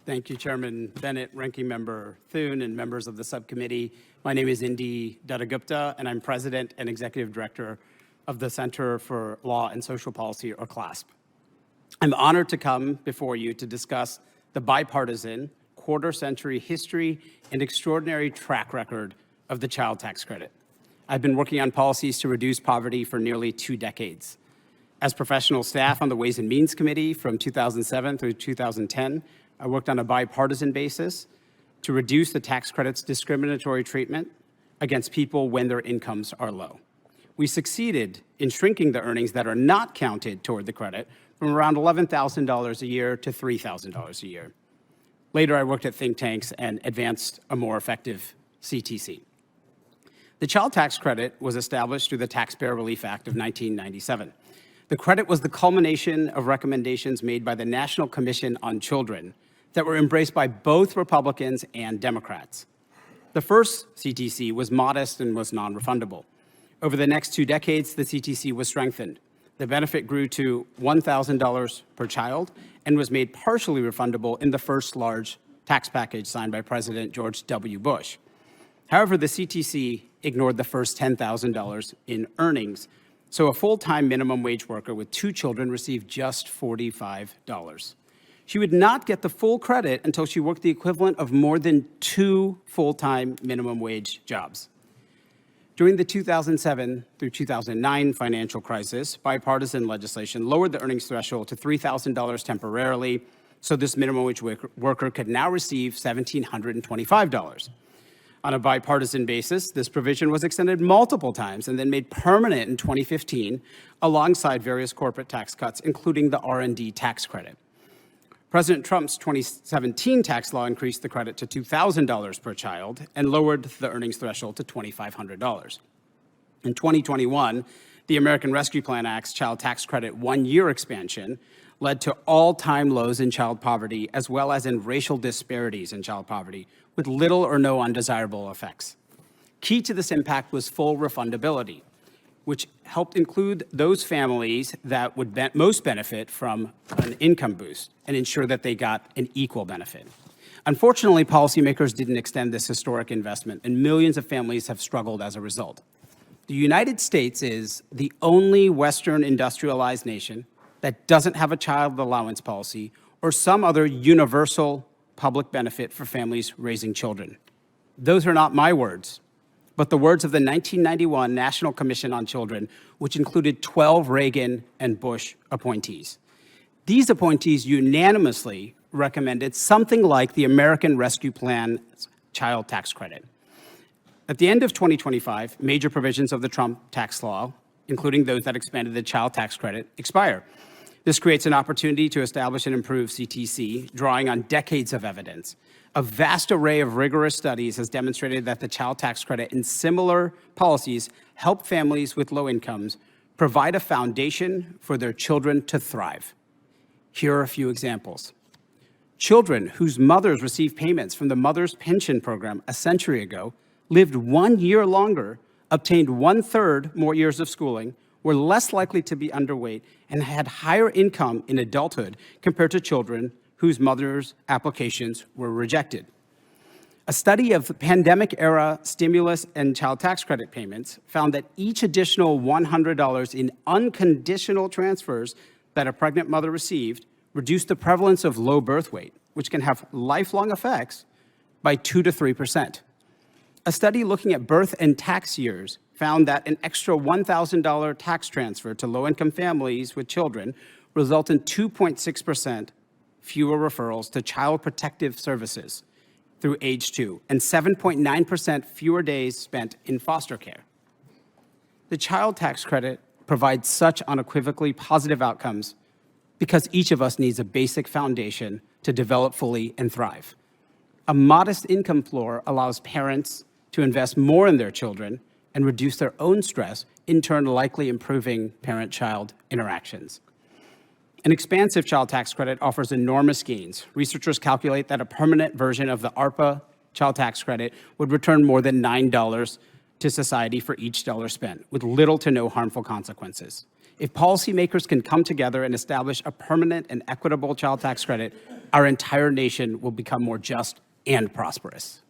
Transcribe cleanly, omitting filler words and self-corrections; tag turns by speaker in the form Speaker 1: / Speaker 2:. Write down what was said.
Speaker 1: Thank you, Chairman Bennett, Ranking Member Thune, and members of the subcommittee. My name is Indivar Dutta-Gupta, and I'm President and Executive Director of the Center for Law and Social Policy, or CLASP. I'm honored to come before you to discuss the bipartisan, quarter-century history and extraordinary track record of the child tax credit. I've been working on policies to reduce poverty for nearly 2 decades. As professional staff on the Ways and Means Committee from 2007 through 2010, I worked on a bipartisan basis to reduce the tax credit's discriminatory treatment against people when their incomes are low. We succeeded in shrinking the earnings that are not counted toward the credit from around $11,000 a year to $3,000 a year. Later, I worked at think tanks and advanced a more effective CTC. The child tax credit was established through the Taxpayer Relief Act of 1997. The credit was the culmination of recommendations made by the National Commission on Children that were embraced by both Republicans and Democrats. The first CTC was modest and was non-refundable. Over the next 2 decades, the CTC was strengthened. The benefit grew to $1,000 per child and was made partially refundable in the first large tax package signed by President George W. Bush. However, the CTC ignored the first $10,000 in earnings, so a full-time minimum wage worker with 2 children received just $45. She would not get the full credit until she worked the equivalent of more than 2 full-time minimum wage jobs. During the 2007 through 2009 financial crisis, bipartisan legislation lowered the earnings threshold to $3,000 temporarily, so this minimum wage worker could now receive $1,725. On a bipartisan basis, this provision was extended multiple times and then made permanent in 2015 alongside various corporate tax cuts, including the R&D tax credit. President Trump's 2017 tax law increased the credit to $2,000 per child and lowered the earnings threshold to $2,500. In 2021, the American Rescue Plan Act's child tax credit 1-year expansion led to all-time lows in child poverty, as well as in racial disparities in child poverty, with little or no undesirable effects. Key to this impact was full refundability, which helped include those families that would most benefit from an income boost and ensure that they got an equal benefit. Unfortunately, policymakers didn't extend this historic investment, and millions of families have struggled as a result. The United States is the only Western industrialized nation that doesn't have a child allowance policy or some other universal public benefit for families raising children. Those are not my words, but the words of the 1991 National Commission on Children, which included 12 Reagan and Bush appointees. These appointees unanimously recommended something like the American Rescue Plan's child tax credit. At the end of 2025, major provisions of the Trump tax law, including those that expanded the child tax credit, expire. This creates an opportunity to establish and improve CTC, drawing on decades of evidence. A vast array of rigorous studies has demonstrated that the child tax credit and similar policies help families with low incomes provide a foundation for their children to thrive. Here are a few examples. Children whose mothers received payments from the Mother's Pension Program a century ago lived 1 year longer, obtained 1/3 more years of schooling, were less likely to be underweight, and had higher income in adulthood compared to children whose mothers' applications were rejected. A study of pandemic-era stimulus and child tax credit payments found that each additional $100 in unconditional transfers that a pregnant mother received reduced the prevalence of low birth weight, which can have lifelong effects, by 2 to 3%. A study looking at birth and tax years found that an extra $1,000 tax transfer to low-income families with children result in 2.6% fewer referrals to Child Protective Services through age 2, and 7.9% fewer days spent in foster care. The child tax credit provides such unequivocally positive outcomes because each of us needs a basic foundation to develop fully and thrive. A modest income floor allows parents to invest more in their children and reduce their own stress, in turn likely improving parent-child interactions. An expansive child tax credit offers enormous gains. Researchers calculate that a permanent version of the ARPA child tax credit would return more than $9 to society for each dollar spent, with little to no harmful consequences. If policymakers can come together and establish a permanent and equitable child tax credit, our entire nation will become more just and prosperous.